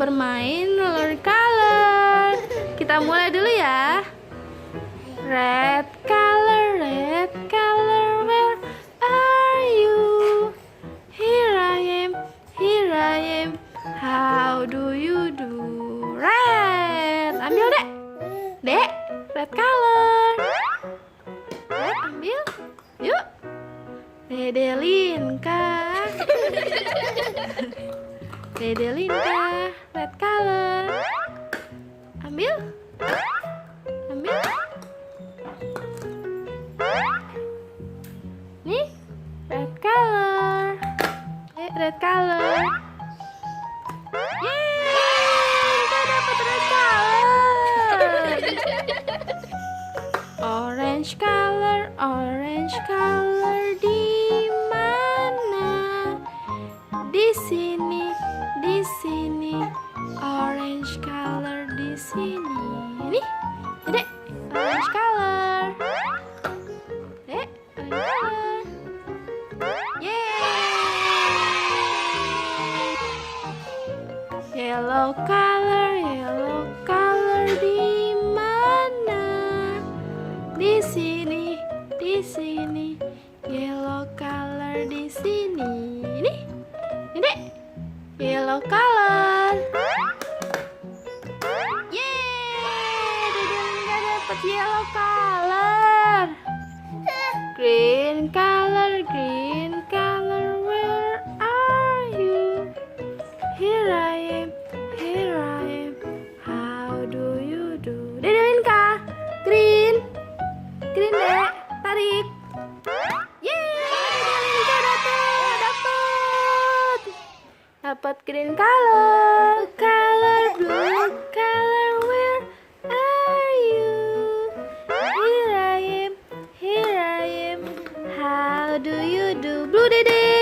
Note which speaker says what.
Speaker 1: bermain roller color. Kita mulai dulu ya. Red color, where are you? Here I am, how do you do? Red, ambil dek, red color. Red, ambil, yuk. Dede Linka, red color. Ambil. Nih, red color. Red color. Yeay, kita dapat red color. Orange color di mana? Di sini. Orange color di sini. Nih, Dek, orange color. Dek, orange color. Yeay. Yellow color di mana? Di sini. Yellow color di sini. Nih, Dek. Yellow color. Yeay, Dede Linka dapat yellow color. Green color, where are you? Here I am, how do you do? Dede Linka, green, Dek, tarik. Yeay, Dede Linka dapat green color. Blue color, where are you? Here I am, how do you do? Blue, Dede.